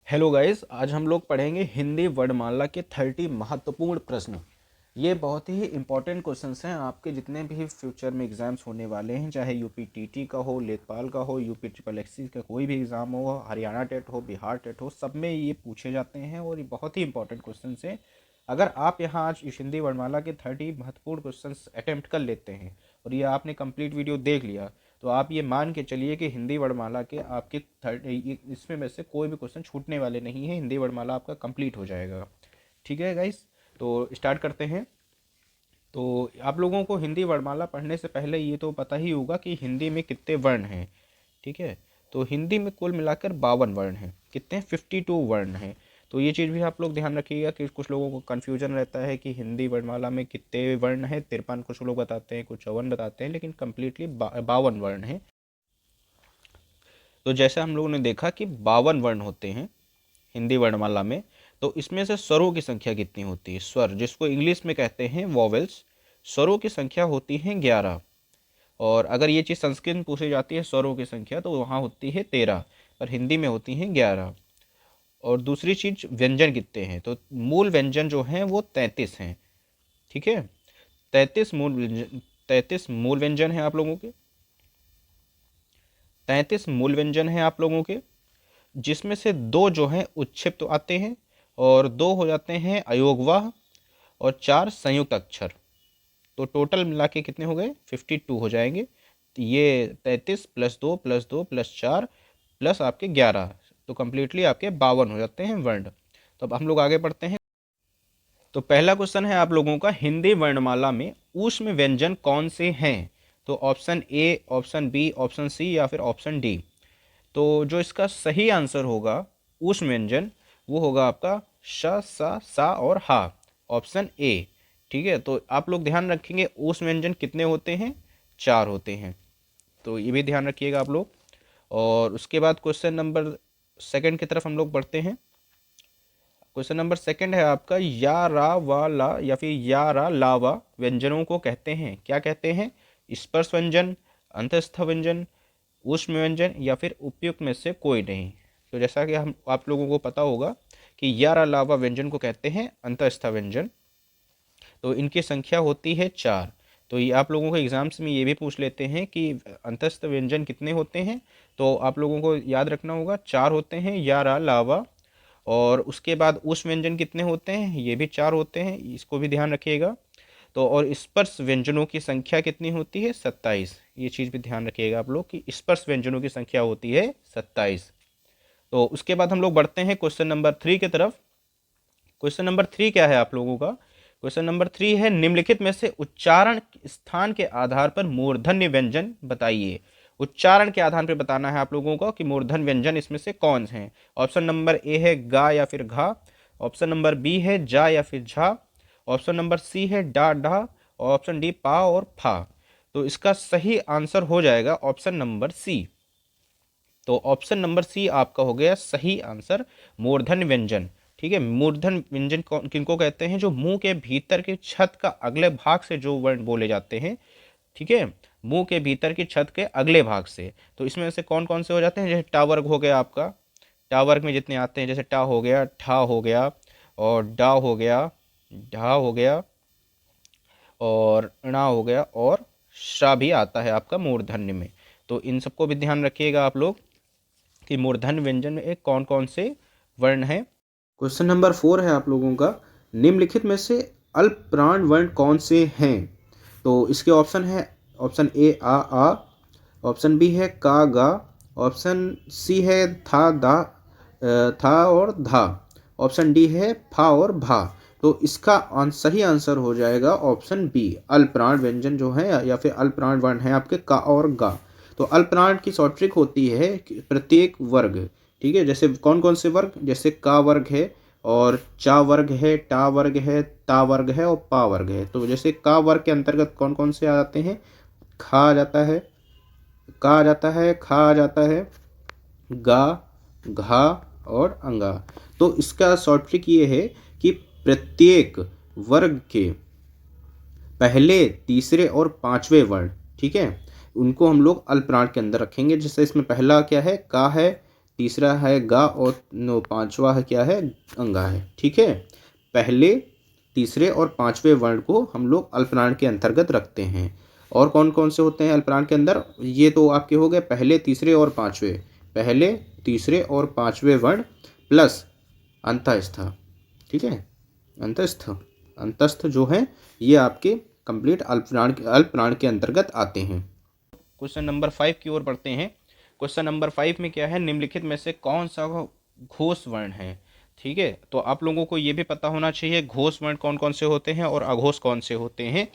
Hello guys, आज हम लोग पढ़ेंगे हिंदी वर्णमाला के 30 महत्वपूर्ण प्रश्न। ये बहुत ही इंपॉर्टेंट क्वेश्चंस हैं आपके जितने भी फ्यूचर में एग्जाम्स होने वाले हैं, चाहे यूपी टीटी का हो, लेखपाल का हो, यूपी ट्रिपल एससी का कोई भी एग्ज़ाम हो, हरियाणा टेट हो, बिहार टेट हो, सब में ये पूछे जाते हैं और ये बहुत ही इंपॉर्टेंट क्वेश्चंस हैं। अगर आप यहाँ आज इस हिंदी वर्णमाला के 30 महत्वपूर्ण क्वेश्चंस अटेम्प्ट कर लेते हैं और ये आपने कंप्लीट वीडियो देख लिया, तो आप ये मान के चलिए कि हिंदी वर्णमाला के आपके इसमें में से कोई भी क्वेश्चन छूटने वाले नहीं है। हिंदी वर्णमाला आपका कंप्लीट हो जाएगा। ठीक है गाइस, तो स्टार्ट करते हैं। तो आप लोगों को हिंदी वर्णमाला पढ़ने से पहले ये तो पता ही होगा कि हिंदी में कितने वर्ण हैं। ठीक है, तो हिंदी में कुल मिलाकर 52 वर्ण हैं। कितने हैं? 52 वर्ण हैं। तो ये चीज़ भी आप लोग ध्यान रखिएगा कि कुछ लोगों को कन्फ्यूजन रहता है कि हिंदी वर्णमाला में कितने वर्ण हैं। 53 कुछ लोग बताते हैं, कुछ 54 बताते हैं, लेकिन कम्प्लीटली 52 वर्ण हैं। तो जैसे हम लोगों ने देखा कि 52 वर्ण होते हैं हिंदी वर्णमाला में, तो इसमें से स्वरों की संख्या कितनी होती है? स्वर, जिसको इंग्लिश में कहते हैं वॉवेल्स, स्वरों की संख्या होती है 11। और अगर ये चीज़ संस्कृत में पूछी जाती है स्वरों की संख्या, तो वहाँ होती है 13, पर हिंदी में होती हैं 11। और दूसरी चीज़, व्यंजन कितने हैं? तो मूल व्यंजन जो हैं वो 33 हैं। ठीक है, 33 मूल व्यंजन हैं आप लोगों के। 33 मूल व्यंजन हैं आप लोगों के, जिसमें से दो जो हैं उच्छिष्ट आते हैं और दो हो जाते हैं अयोगवाह और 4 संयुक्त अक्षर। तो टोटल मिला के कितने हो गए? 52 हो जाएंगे। तो ये 33 प्लस 2 प्लस 2 प्लस 4 प्लस आपके 11, तो कंप्लीटली आपके 52 हो जाते हैं वर्ण। तो अब हम लोग आगे बढ़ते हैं। तो पहला क्वेश्चन है आप लोगों का, हिंदी वर्णमाला में ऊष्म व्यंजन कौन से हैं? तो option A, option B, option C या फिर ऑप्शन डी। तो जो इसका सही आंसर होगा ऊष्म व्यंजन, वो होगा आपका श, सा और हा, ऑप्शन ए। ठीक है, तो आप लोग ध्यान रखेंगे ऊष्म व्यंजन कितने होते हैं? 4 होते हैं। तो ये भी ध्यान रखिएगा आप लोग। और उसके बाद क्वेश्चन नंबर सेकंड की तरफ हम लोग बढ़ते हैं। क्वेश्चन नंबर सेकंड है आपका, या रा वा ला या फिर या रा ला वा व्यंजनों को कहते हैं, क्या कहते हैं? स्पर्श व्यंजन, अंतस्थ व्यंजन, ऊष्म व्यंजन या फिर उपयुक्त में से कोई नहीं। तो जैसा कि हम आप लोगों को पता होगा कि या रा ला वा व्यंजन को कहते हैं अंतस्थ व्यंजन। तो इनकी संख्या होती है 4। तो ये आप लोगों को एग्जाम्स में ये भी पूछ लेते हैं कि अंतस्थ व्यंजन कितने होते हैं। तो आप लोगों को याद रखना होगा 4 होते हैं या रा लावा। और उसके बाद उस व्यंजन कितने होते हैं? ये भी 4 होते हैं, इसको भी ध्यान रखिएगा। तो और स्पर्श व्यंजनों की संख्या कितनी होती है? 27। ये चीज़ भी ध्यान रखिएगा आप लोग कि स्पर्श व्यंजनों की संख्या होती है 27। तो उसके बाद हम लोग बढ़ते हैं क्वेश्चन नंबर 3 की तरफ। क्वेश्चन नंबर 3 क्या है आप लोगों का? क्वेश्चन नंबर 3 है, निम्नलिखित में से उच्चारण स्थान के आधार पर मूर्धन्य व्यंजन बताइए। उच्चारण के आधार पर बताना है आप लोगों को कि मूर्धन्य व्यंजन इसमें से कौन से हैं। ऑप्शन नंबर ए है गा या फिर घा, ऑप्शन नंबर बी है जा या फिर झा, ऑप्शन नंबर सी है डा ढा, और ऑप्शन डी पा और फा। तो इसका सही आंसर हो जाएगा ऑप्शन नंबर सी। तो ऑप्शन नंबर सी आपका हो गया सही आंसर, मूर्धन्य व्यंजन। ठीक है, मूर्धन्य व्यंजन किनको कहते हैं? जो मुंह के भीतर की छत का अगले भाग से जो वर्ण बोले जाते हैं। ठीक है, मुंह के भीतर की छत के अगले भाग से। तो इसमें से कौन कौन से हो जाते हैं? जैसे टा वर्ग हो गया आपका, टा वर्ग में जितने आते हैं, जैसे टा हो गया, ठा हो गया, और डा हो गया, ढा हो गया, और णा हो गया, और शा भी आता है आपका मूर्धन्य में। तो इन सबको भी ध्यान रखिएगा आप लोग कि मूर्धन्य व्यंजन में एक कौन कौन से वर्ण हैं। क्वेश्चन नंबर 4 है आप लोगों का, निम्नलिखित में से अल्प प्राण वर्ण कौन से हैं? तो इसके ऑप्शन है, ऑप्शन ए आ, ऑप्शन बी है का गा, ऑप्शन सी है था दा, था और धा, ऑप्शन डी है फा और भा। तो इसका सही आंसर हो जाएगा ऑप्शन बी, अल्पप्राण व्यंजन जो है या फिर अल्पप्राण वर्ण है आपके का और गा। तो अल्पप्राण की शॉर्ट ट्रिक होती है कि प्रत्येक वर्ग, ठीक है, जैसे कौन कौन से वर्ग, जैसे का वर्ग है, और चा वर्ग है, टा वर्ग है, ता वर्ग है, और पा वर्ग है। तो जैसे का वर्ग के अंतर्गत कौन कौन से आ जाते हैं? खा आ जाता है, का आ जाता है, खा आ जाता है, गा, घा और अंगा। तो इसका शॉर्ट ट्रिक ये है कि प्रत्येक वर्ग के पहले, तीसरे और पांचवें वर्ण, ठीक है, उनको हम लोग अल्पप्राण के अंदर रखेंगे। जैसे इसमें पहला क्या है? का है, तीसरा है गा और नो पांचवा है क्या है, अंगा है। ठीक है, पहले, तीसरे और पांचवें वर्ण को हम लोग अल्पनान के अंतर्गत रखते हैं। और कौन कौन से होते हैं अल्पनान के अंदर, ये तो आपके हो गए पहले, तीसरे और पांचवें, पहले, तीसरे और पांचवें वर्ण प्लस अंतस्थ। ठीक है, अंतस्थ, अंतस्थ जो है ये आपके कंप्लीट अल्पनान के अंतर्गत आते हैं। क्वेश्चन नंबर 5 की ओर बढ़ते हैं। क्वेश्चन नंबर 5 में क्या है, निम्नलिखित में से कौन सा घोष वर्ण है। ठीक है, तो आप लोगों को ये भी पता होना चाहिए घोष वर्ण कौन कौन से होते हैं और अघोष कौन से होते हैं।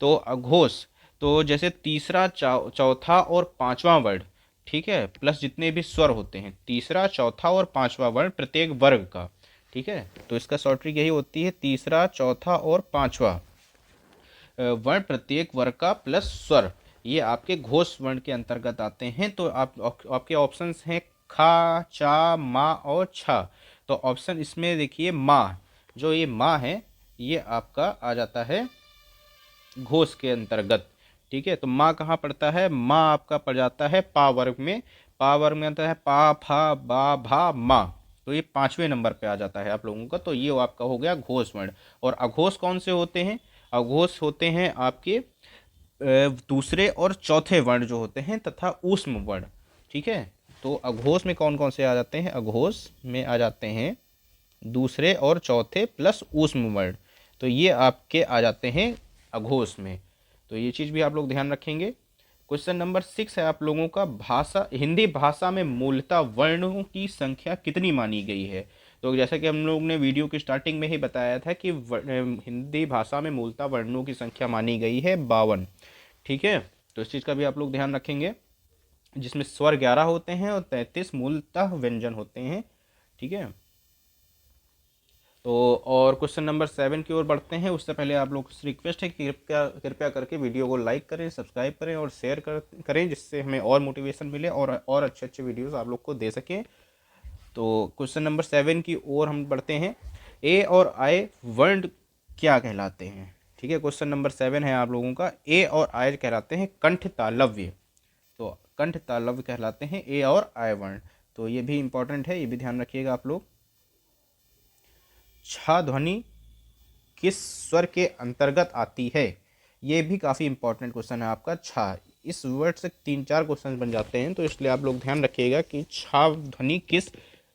तो अघोष, तो जैसे तीसरा, चौथा और पांचवा वर्ण, ठीक है, प्लस जितने भी स्वर होते हैं, तीसरा, चौथा और पांचवा वर्ण प्रत्येक वर्ग का। ठीक है, तो इसका शॉर्ट ट्रिक यही होती है, तीसरा, चौथा और पांचवा वर्ण प्रत्येक वर्ग का प्लस स्वर, ये आपके घोष वर्ण के अंतर्गत आते हैं। तो आपके ऑप्शंस हैं खा, चा, मा और छा। तो ऑप्शन इसमें देखिए मा, जो ये मा है ये आपका आ जाता है घोष के अंतर्गत। ठीक है, तो मा कहाँ पड़ता है, मा आपका पड़ जाता है पा वर्ग में। पा वर्ग में आता है पा, फा, बा, भा, मा। तो ये पांचवें नंबर पे आ जाता है आप लोगों का। तो ये आपका हो गया घोष वर्ण। और अघोष कौन से होते हैं, अघोष होते हैं आपके दूसरे और चौथे वर्ण जो होते हैं तथा ऊष्म वर्ण। ठीक है, तो अघोष में कौन कौन से आ जाते हैं, अघोष में आ जाते हैं दूसरे और चौथे प्लस ऊष्म वर्ण। तो ये आपके आ जाते हैं अघोष में। तो ये चीज़ भी आप लोग ध्यान रखेंगे। क्वेश्चन नंबर 6 है आप लोगों का, भाषा, हिंदी भाषा में मूलतः वर्णों की संख्या कितनी मानी गई है। तो जैसा कि हम लोग ने वीडियो की स्टार्टिंग में ही बताया था कि हिंदी भाषा में मूलतः वर्णों की संख्या मानी गई है 52। ठीक है, तो इस चीज़ का भी आप लोग ध्यान रखेंगे, जिसमें स्वर 11 होते हैं और 33 मूलतः व्यंजन होते हैं। ठीक है, तो और क्वेश्चन नंबर 7 की ओर बढ़ते हैं। उससे पहले आप लोग से रिक्वेस्ट है कि कृपया कृपया करके वीडियो को लाइक करें, सब्सक्राइब करें और शेयर करें, जिससे हमें और मोटिवेशन मिले और अच्छे अच्छे वीडियोस आप लोग को दे सकें। तो क्वेश्चन नंबर 7 की ओर हम बढ़ते हैं। ए और आई वर्ण क्या कहलाते हैं। ठीक है, क्वेश्चन नंबर 7 है आप लोगों का, ए और आई कहलाते हैं कंठ तालव्य। तो कंठ तालव्य कहलाते हैं ए और आई वर्ण। तो ये भी इंपॉर्टेंट है, ये भी ध्यान रखिएगा आप लोग। छ ध्वनि किस स्वर के अंतर्गत आती है, ये भी काफ़ी इंपॉर्टेंट क्वेश्चन है आपका। छ, इस वर्ड से 3-4 क्वेश्चन बन जाते हैं, तो इसलिए आप लोग ध्यान रखिएगा कि छ ध्वनि किस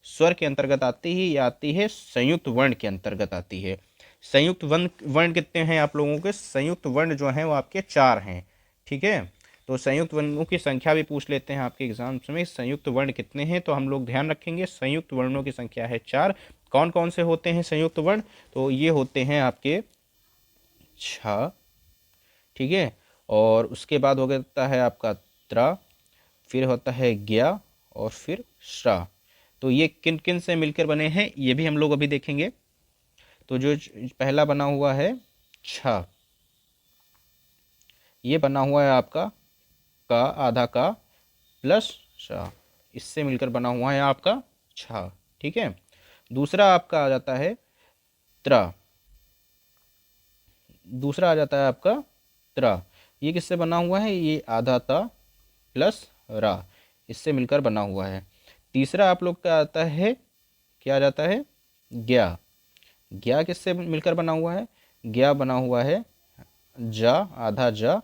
स्वर के अंतर्गत आती है। ये आती है संयुक्त वर्ण के अंतर्गत आती है। संयुक्त वर्ण कितने हैं आप लोगों के, संयुक्त वर्ण जो हैं वो आपके 4 हैं। ठीक है, तो संयुक्त वर्णों की संख्या भी पूछ लेते हैं आपके एग्जाम्स में, संयुक्त वर्ण कितने हैं, तो हम लोग ध्यान रखेंगे संयुक्त वर्णों की संख्या है 4। कौन कौन से होते हैं संयुक्त वर्ण, तो ये होते हैं आपके छ, ठीक है, और उसके बाद हो जाता है आपका त्रा, फिर होता है ज्ञा और फिर श्रा। तो ये किन किन से मिलकर बने हैं ये भी हम लोग अभी देखेंगे। तो जो पहला बना हुआ है छ, ये बना हुआ है आपका का, आधा का प्लस शा, इससे मिलकर बना हुआ है आपका छ। ठीक है, दूसरा आपका आ जाता है त्रा, दूसरा आ जाता है आपका त्रा, ये किससे बना हुआ है, ये आधा ता प्लस रा, इससे मिलकर बना हुआ है। तीसरा आप लोग का आता है, क्या आ जाता है, ज्ञा, ज्ञा किससे मिलकर बना हुआ है, ज्ञा बना हुआ है जा, आधा जा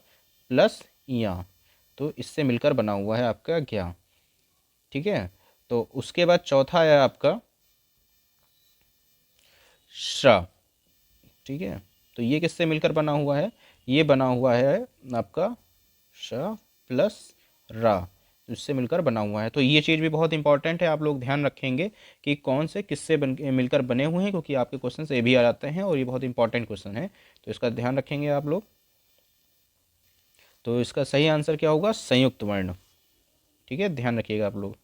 प्लस या, तो इससे मिलकर बना हुआ है आपका ज्ञा। ठीक है, तो उसके बाद चौथा है आपका श्रा। ठीक है, तो ये किससे मिलकर बना हुआ है, ये बना हुआ है आपका श प्लस रा, इससे मिलकर बना हुआ है। तो ये चीज़ भी बहुत इंपॉर्टेंट है, आप लोग ध्यान रखेंगे कि कौन से किससे मिलकर बने हुए हैं, क्योंकि आपके क्वेश्चन से भी आ जाते हैं और ये बहुत इंपॉर्टेंट क्वेश्चन है, तो इसका ध्यान रखेंगे आप लोग। तो इसका सही आंसर क्या होगा, संयुक्त वर्ण। ठीक है, ध्यान रखिएगा आप लोग।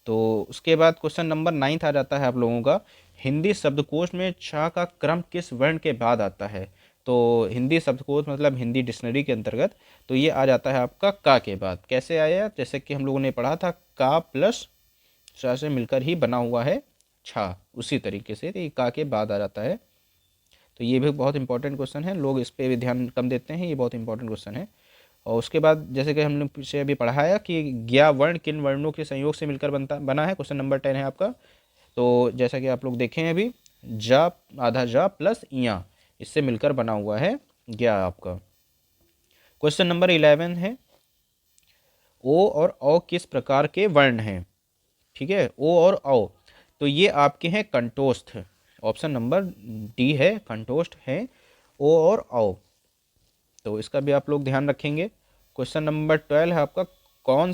तो उसके बाद क्वेश्चन नंबर 9 आ जाता है आप लोगों का, हिंदी शब्दकोश में छ का क्रम किस वर्ण के बाद आता है। तो हिंदी शब्दकोश मतलब हिंदी डिक्शनरी के अंतर्गत, तो ये आ जाता है आपका का के बाद। कैसे आया, जैसे कि हम लोगों ने पढ़ा था का प्लस श से मिलकर ही बना हुआ है छ, उसी तरीके से ये का के बाद आ जाता है। तो ये भी बहुत इंपॉर्टेंट क्वेश्चन है, लोग इस पर भी ध्यान कम देते हैं, ये बहुत इंपॉर्टेंट क्वेश्चन है। और उसके बाद जैसे कि हमने पीछे अभी पढ़ाया कि ज्ञा वर्ण किन वर्णों के संयोग से मिलकर बना है, क्वेश्चन नंबर 10 है आपका। तो जैसा कि आप लोग देखें अभी, जा आधा जा प्लस इया, इससे मिलकर बना हुआ है ज्ञा आपका। क्वेश्चन नंबर 11 है, ओ और औ किस प्रकार के वर्ण हैं। ठीक है, ओ और औ तो ये आपके हैं कंठोस्थ, ऑप्शन नंबर डी है, कंठोस्थ है ओ और औ। तो इसका भी आप लोग ध्यान रखेंगे। क्वेश्चन नंबर 12 है आपका, कौन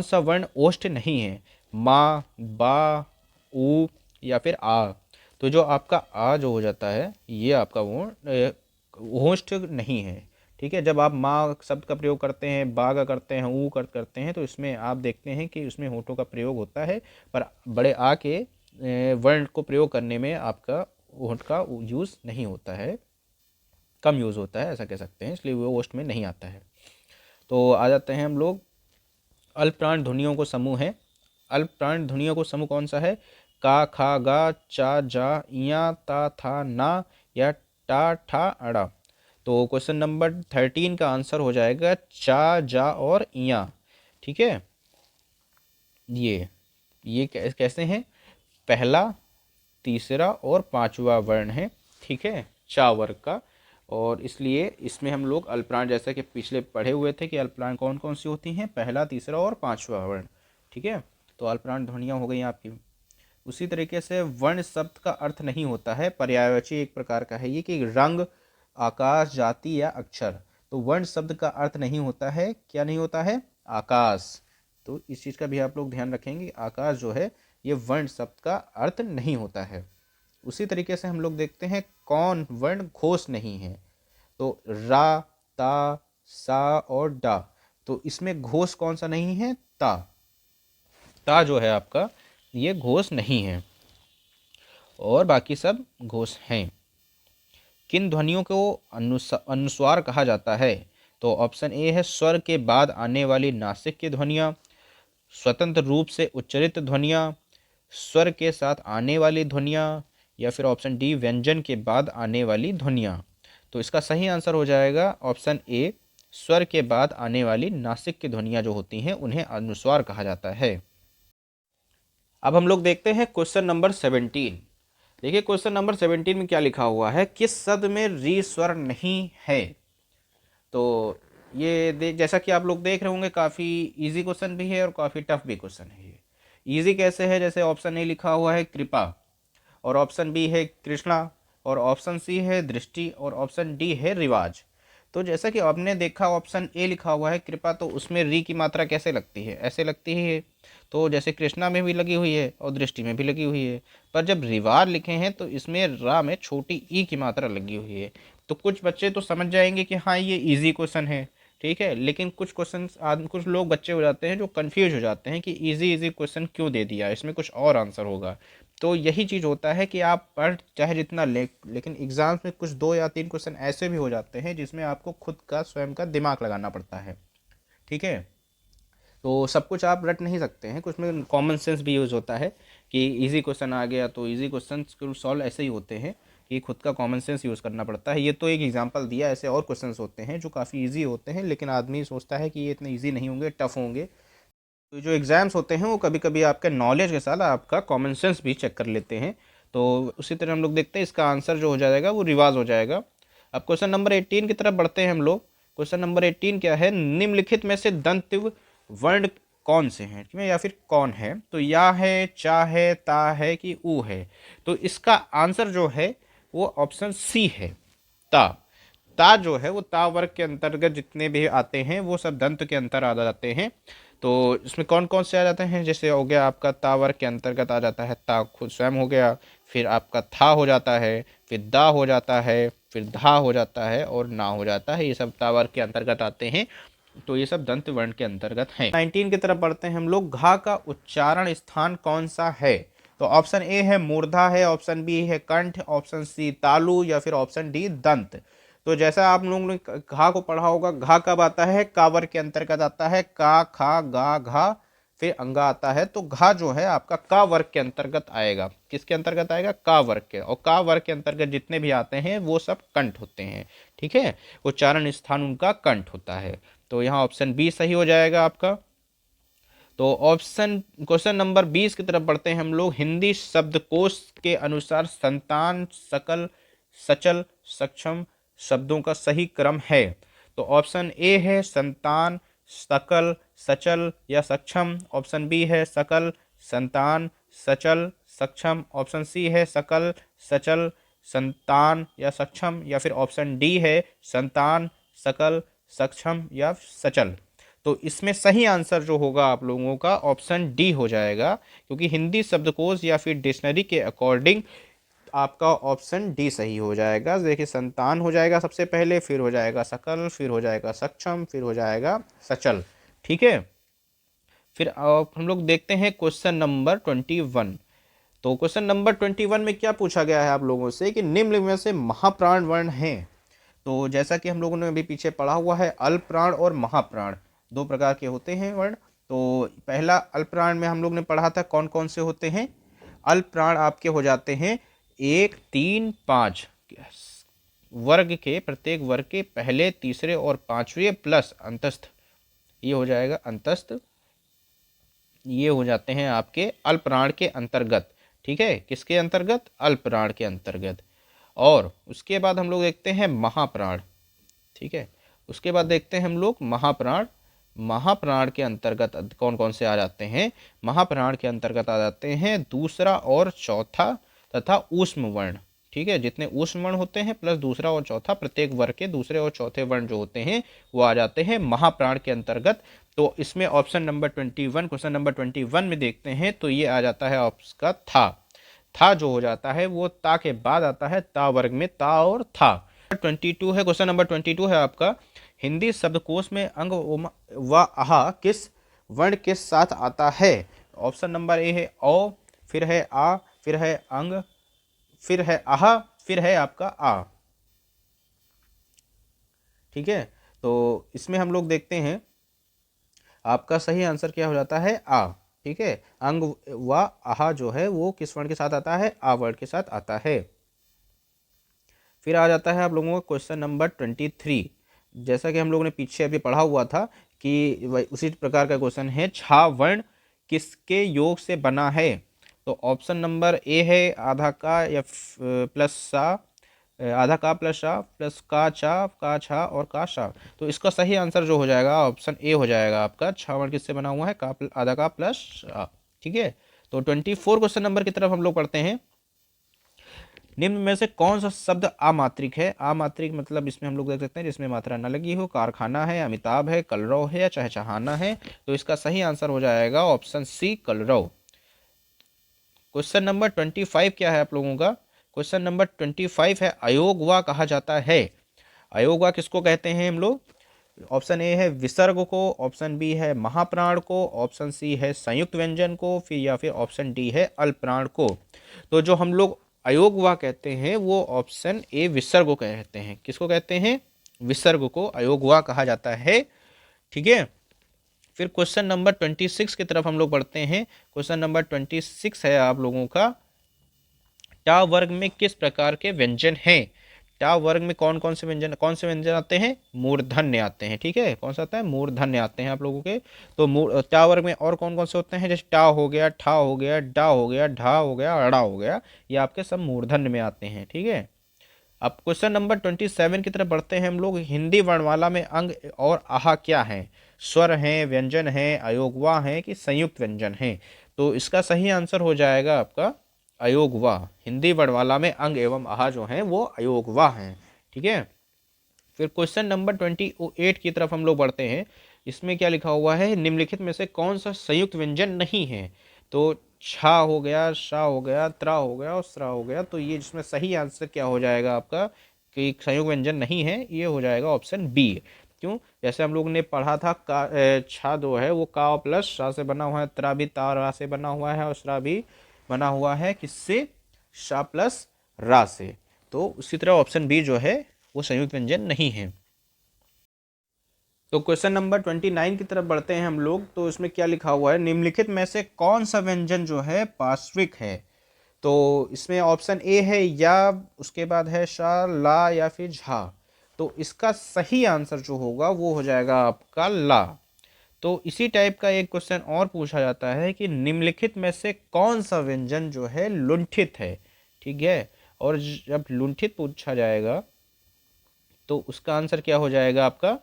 सा वर्ण ओष्ठ नहीं है, मा, बा, उ या फिर आ। तो जो आपका आ जो हो जाता है ये आपका वो ओष्ठ नहीं है। ठीक है, जब आप माँ शब्द का प्रयोग करते हैं, बा का करते हैं, ऊ करते हैं, तो इसमें आप देखते हैं कि उसमें होठों का प्रयोग होता है, पर बड़े आ के वर्ण को प्रयोग करने में आपका होठ का यूज़ नहीं होता है, कम यूज़ होता है ऐसा कह सकते हैं, इसलिए वो ओष्ठ में नहीं आता है। तो आ जाते हैं हम लोग, अल्पप्राण ध्वनियों को समूह है। अल्पप्राण ध्वनियों को समूह कौन सा है, का, खा, गा, चा, जा, इया, ता, था, ना या टा, ठा, अड़ा। तो क्वेश्चन नंबर 13 का आंसर हो जाएगा चा, जा और इया। ठीक है, ये कैसे हैं, पहला, तीसरा और पांचवा वर्ण है। ठीक है, चा वर्ग का, और इसलिए इसमें हम लोग अल्पप्राण, जैसा कि पिछले पढ़े हुए थे कि अल्पप्राण कौन कौन सी होती हैं, पहला, तीसरा और पांचवा वर्ण। ठीक है, तो अल्पप्राण ध्वनियाँ हो गई आपकी। उसी तरीके से वर्ण शब्द का अर्थ नहीं होता है, पर्यायवाची एक प्रकार का है ये, कि रंग, आकाश, जाति या अक्षर। तो वर्ण शब्द का अर्थ नहीं होता है, क्या नहीं होता है, आकाश। तो इस चीज़ का भी आप लोग ध्यान रखेंगे, आकाश जो है ये वर्ण शब्द का अर्थ नहीं होता है। उसी तरीके से हम लोग देखते हैं कौन वर्ण घोष नहीं है। तो रा, ता, सा और डा, तो इसमें घोष कौन सा नहीं है, ता जो है आपका ये घोष नहीं है, और बाकी सब घोष हैं। किन ध्वनियों को अनुस्वार कहा जाता है। तो ऑप्शन ए है, स्वर के बाद आने वाली नासिक की ध्वनियाँ, स्वतंत्र रूप से उच्चरित ध्वनियाँ, स्वर के साथ आने वाली ध्वनियाँ, या फिर ऑप्शन डी, व्यंजन के बाद आने वाली ध्वनियाँ। तो इसका सही आंसर हो जाएगा ऑप्शन ए, स्वर के बाद आने वाली नासिक की ध्वनियाँ जो होती हैं उन्हें अनुस्वार कहा जाता है। अब हम लोग देखते हैं क्वेश्चन नंबर 17। देखिए क्वेश्चन नंबर 17 में क्या लिखा हुआ है, किस शब्द में री स्वर नहीं है। तो ये जैसा कि आप लोग देख रहे होंगे, काफ़ी इजी क्वेश्चन भी है और काफ़ी टफ भी क्वेश्चन है ये। इजी कैसे है, जैसे ऑप्शन ए लिखा हुआ है कृपा, और ऑप्शन बी है कृष्णा, और ऑप्शन सी है दृष्टि, और ऑप्शन डी है रिवाज। तो जैसा कि आपने देखा ऑप्शन ए लिखा हुआ है कृपा, तो उसमें री की मात्रा कैसे लगती है, ऐसे लगती है। तो जैसे कृष्णा में भी लगी हुई है और दृष्टि में भी लगी हुई है, पर जब रिवाज लिखे हैं तो इसमें रा में छोटी ई की मात्रा लगी हुई है। तो कुछ बच्चे तो समझ जाएंगे कि हाँ ये इजी क्वेश्चन है, ठीक है, लेकिन कुछ लोग बच्चे हो जाते हैं जो कंफ्यूज हो जाते हैं कि इजी क्वेश्चन क्यों दे दिया, इसमें कुछ और आंसर होगा। तो यही चीज़ होता है कि आप पढ़ चाहे जितना लेकिन एग्जाम्स में कुछ 2 या 3 क्वेश्चन ऐसे भी हो जाते हैं जिसमें आपको खुद का स्वयं का दिमाग लगाना पड़ता है। ठीक है, तो सब कुछ आप रट नहीं सकते हैं, कुछ में कॉमन सेंस भी यूज़ होता है कि इजी क्वेश्चन आ गया तो इजी क्वेश्चन सॉल्व ऐसे ही होते हैं कि खुद का कॉमन सेंस यूज़ करना पड़ता है। ये तो एक एग्जांपल दिया, ऐसे और क्वेश्चंस होते हैं जो काफ़ी इजी होते हैं, लेकिन आदमी सोचता है कि ये इतने इजी नहीं होंगे, टफ होंगे। तो जो एग्ज़ाम्स होते हैं वो कभी कभी आपके नॉलेज के साथ आपका कॉमन सेंस भी चेक कर लेते हैं। तो उसी तरह हम लोग देखते हैं इसका आंसर जो हो जाएगा वो रिवाज हो जाएगा। अब क्वेश्चन नंबर 18 की तरफ बढ़ते हैं हम लोग। क्वेश्चन नंबर 18 क्या है, निम्नलिखित में से दंत वर्ण कौन से हैं, या फिर कौन है। तो या है, चा है, ता है कि ऊ है। तो इसका आंसर जो है वो ऑप्शन सी है, ता। ता जो है वो ता वर्ग के अंतर्गत जितने भी आते हैं वो सब दंत के अंतर आ जाते हैं। तो इसमें कौन कौन से आ जाते हैं, जैसे हो गया आपका ता वर्ग के अंतर्गत आ जाता है ता खुद स्वयं हो गया, फिर आपका था हो जाता है, फिर दा हो जाता है, फिर धा हो जाता है और ना हो जाता है, ये सब ता वर्ग के अंतर्गत आते हैं। तो ये सब दंत वर्ण के अंतर्गत हैं। 19 की तरफ बढ़ते हैं हम लोग, घा का उच्चारण स्थान कौन सा है। तो ऑप्शन ए है मूर्धा है, ऑप्शन बी है कंठ, ऑप्शन सी तालु, या फिर ऑप्शन डी दंत। तो जैसा आप लोगों ने घा को पढ़ा होगा, घा कब आता है, कावर के अंतर्गत आता है, का, खा, गा, घा, फिर अंगा आता है, तो घा जो है आपका का वर्ग के अंतर्गत आएगा। किसके अंतर्गत आएगा? का वर्ग के। और का वर्ग के अंतर्गत जितने भी आते हैं वो सब कंठ होते हैं, ठीक है, उच्चारण स्थान उनका कंठ होता है। तो यहाँ ऑप्शन बी सही हो जाएगा आपका। तो ऑप्शन क्वेश्चन नंबर 20 की तरफ बढ़ते हैं हम लोग। हिंदी शब्दकोश के अनुसार संतान, सकल, सचल, सक्षम शब्दों का सही क्रम है। तो ऑप्शन ए है संतान, सकल, सचल या सक्षम। ऑप्शन बी है सकल, संतान, सचल, सक्षम। ऑप्शन सी है सकल, सचल, संतान या सक्षम। या फिर ऑप्शन डी है संतान, सकल, सक्षम या सचल। तो इसमें सही आंसर जो होगा आप लोगों का ऑप्शन डी हो जाएगा, क्योंकि हिंदी शब्दकोश या फिर डिक्शनरी के अकॉर्डिंग आपका ऑप्शन डी सही हो जाएगा। देखिए संतान हो जाएगा सबसे पहले, फिर हो जाएगा सकल, फिर हो जाएगा सक्षम, फिर हो जाएगा सचल, ठीक है। फिर अब हम लोग देखते हैं क्वेश्चन नंबर 21। तो क्वेश्चन नंबर 21 में क्या पूछा गया है आप लोगों से कि निम्न में से महाप्राण वर्ण हैं। तो जैसा कि हम लोगों ने अभी पीछे पढ़ा हुआ है, अल्पप्राण और महाप्राण दो प्रकार के होते हैं वर्ण। तो पहला अल्पप्राण में हम लोग ने पढ़ा था कौन कौन से होते हैं। अल्पप्राण आपके हो जाते हैं 1, 3, 5 वर्ग के, प्रत्येक वर्ग के पहले, तीसरे और पांचवें प्लस अंतस्थ, ये हो जाएगा अंतस्थ, ये हो जाते हैं आपके अल्पप्राण के अंतर्गत, ठीक है। किसके अंतर्गत? अल्पप्राण के अंतर्गत। और उसके बाद हम लोग देखते हैं महाप्राण, ठीक है। उसके बाद देखते हैं हम लोग महाप्राण। महाप्राण के अंतर्गत कौन कौन से आ जाते हैं? महाप्राण के अंतर्गत आ जाते हैं दूसरा और चौथा तथा ऊष्म वर्ण, ठीक है। जितने ऊष्म वर्ण होते हैं प्लस दूसरा और चौथा, प्रत्येक वर्ग के दूसरे और चौथे वर्ण जो होते हैं वो आ जाते हैं महाप्राण के अंतर्गत। तो इसमें ऑप्शन नंबर 21, क्वेश्चन नंबर 21 में देखते हैं तो ये आ जाता है आपका था जो हो जाता है वो ता के बाद आता है, ता वर्ग में ता और था। 22 है, क्वेश्चन नंबर 22 है आपका। हिंदी शब्दकोश में अंग व आहा किस वर्ण के साथ आता है? ऑप्शन नंबर ए है औ, फिर है आ, फिर है अंग, फिर है आहा, फिर है आपका आ, ठीक है। तो इसमें हम लोग देखते हैं आपका सही आंसर क्या हो जाता है? आ, ठीक है। अंग व आहा जो है वो किस वर्ण के साथ आता है? आ वर्ण के साथ आता है। फिर आ जाता है आप लोगों का क्वेश्चन नंबर 23। जैसा कि हम लोगों ने पीछे अभी पढ़ा हुआ था कि उसी प्रकार का क्वेश्चन है, छा वर्ण किसके योग से बना है? तो ऑप्शन नंबर ए है आधा का या प्लस सा, आधा का प्लस शा प्लस का छा और का शा। तो इसका सही आंसर जो हो जाएगा ऑप्शन ए हो जाएगा आपका। छा वर्ण किससे बना हुआ है? का आधा का प्लस शा, ठीक है। तो 24 क्वेश्चन नंबर की तरफ हम लोग पढ़ते हैं। निम्न में से कौन सा शब्द अमात्रिक है? अमात्रिक मतलब इसमें हम लोग देख सकते हैं जिसमें मात्रा न लगी हो। कारखाना है, अमिताभ है, कलरव है या चहचहाना है। तो इसका सही आंसर हो जाएगा ऑप्शन सी, कलरव। क्वेश्चन नंबर 25 क्या है आप लोगों का? क्वेश्चन नंबर 25 है अयोगवा कहा जाता है। अयोगवा किसको कहते हैं हम लोग? ऑप्शन ए है विसर्ग को, ऑप्शन बी है महाप्राण को, ऑप्शन सी है संयुक्त व्यंजन को, फिर या फिर ऑप्शन डी है अल्पप्राण को। तो जो हम लोग अयोगवा कहते हैं वो ऑप्शन ए विसर्ग को कहते हैं। किसको कहते हैं? विसर्ग को अयोगवा कहा जाता है, ठीक है। फिर क्वेश्चन नंबर 26 की तरफ हम लोग बढ़ते हैं। क्वेश्चन नंबर 26 है आप लोगों का, टा वर्ग में किस प्रकार के व्यंजन हैं? टा वर्ग में कौन कौन से व्यंजन आते हैं? मूर्धन्य आते हैं, ठीक है। कौन सा आता है? मूर्धन्य आते हैं आप लोगों के। तो टा वर्ग में और कौन कौन से होते हैं? जैसे टा हो गया, ठा हो गया, डा हो गया, ढा हो गया, अड़ा हो गया, ये आपके सब मूर्धन्य में आते हैं, ठीक है। अब क्वेश्चन नंबर 27 की तरफ बढ़ते हैं हम लोग। हिंदी वर्णमाला में अंग और आहा क्या है? स्वर हैं, व्यंजन हैं, अयोगवा हैं कि संयुक्त व्यंजन हैं? तो इसका सही आंसर हो जाएगा आपका अयोगवा। हिंदी वर्णमाला में अंग एवं आहा जो हैं वो अयोगवा हैं, ठीक है। फिर क्वेश्चन नंबर 28 की तरफ हम लोग बढ़ते हैं। इसमें क्या लिखा हुआ है? निम्नलिखित में से कौन सा संयुक्त व्यंजन नहीं है? तो छा हो गया, शा हो गया, त्रा हो गया और स्रा हो गया। तो ये जिसमें सही आंसर क्या हो जाएगा आपका कि संयुक्त व्यंजन नहीं है, ये हो जाएगा ऑप्शन बी। क्यों? जैसे हम लोग ने पढ़ा था का छा दो है वो का प्लस शा से बना हुआ है, त्रा भी ता रा से बना हुआ है और स्रा भी बना हुआ है किससे? शा प्लस रा से। तो उसी तरह ऑप्शन बी जो है वो संयुक्त व्यंजन नहीं है। तो क्वेश्चन नंबर 29 की तरफ बढ़ते हैं हम लोग। तो इसमें क्या लिखा हुआ है, निम्नलिखित में से कौन सा व्यंजन जो है पार्श्विक है। तो इसमें ऑप्शन ए है या, उसके बाद है शा, ला या फिर झा। तो इसका सही आंसर जो होगा वो हो जाएगा आपका ला। तो इसी टाइप का एक क्वेश्चन और पूछा जाता है कि निम्नलिखित में से कौन सा व्यंजन जो है लुंठित है। ठीक है, और जब लुंठित पूछा जाएगा तो उसका आंसर क्या हो जाएगा आपका,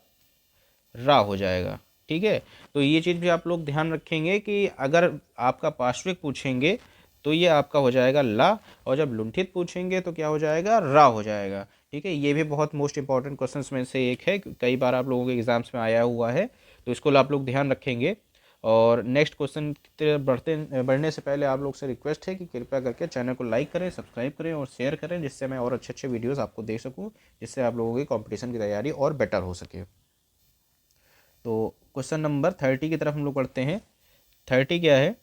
रा हो जाएगा। ठीक है, तो ये चीज़ भी आप लोग ध्यान रखेंगे कि अगर आपका पार्श्विक पूछेंगे तो ये आपका हो जाएगा ला, और जब लुंठित पूछेंगे तो क्या हो जाएगा, रा हो जाएगा। ठीक है, ये भी बहुत मोस्ट इंपॉर्टेंट क्वेश्चंस में से एक है, कई बार आप लोगों के एग्जाम्स में आया हुआ है, तो इसको आप लोग ध्यान रखेंगे। और नेक्स्ट क्वेश्चन की तरफ बढ़ने से पहले आप लोग से रिक्वेस्ट है कि कृपया करके चैनल को लाइक करें, सब्सक्राइब करें और शेयर करें, जिससे मैं और अच्छे अच्छे वीडियोस आपको दे सकूं, जिससे आप लोगों की कंपटीशन की तैयारी और बेटर हो सके। तो क्वेश्चन नंबर 30 की तरफ हम लोग पढ़ते हैं। 30 क्या है,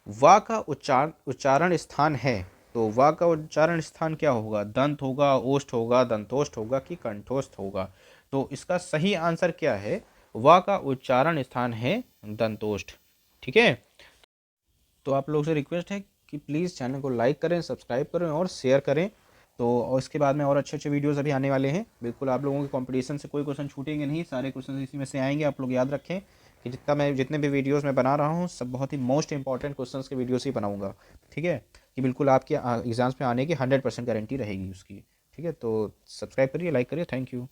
वा का उच्चारण स्थान है। तो वा का उच्चारण स्थान क्या होगा, दंत होगा, ओष्ठ होगा, दंतोष्ठ होगा कि कंठोष्ठ होगा। तो इसका सही आंसर क्या है, वा का उच्चारण स्थान है दंतोष्ठ। ठीक है, तो आप लोगों से रिक्वेस्ट है कि प्लीज़ चैनल को लाइक करें, सब्सक्राइब करें और शेयर करें। तो और इसके बाद में और अच्छे अच्छे वीडियोस अभी आने वाले हैं। बिल्कुल आप लोगों के कंपटीशन से कोई क्वेश्चन छूटेंगे नहीं, सारे क्वेश्चन इसी में से आएंगे। आप लोग याद रखें कि जितने भी वीडियोस मैं बना रहा हूँ सब बहुत ही मोस्ट इंपॉर्टेंट क्वेश्चंस के वीडियोस ही बनाऊंगा। ठीक है, कि बिल्कुल आपके एग्जाम्स में आने की 100% गारंटी रहेगी उसकी। ठीक है, तो सब्सक्राइब करिए, लाइक करिए, थैंक यू।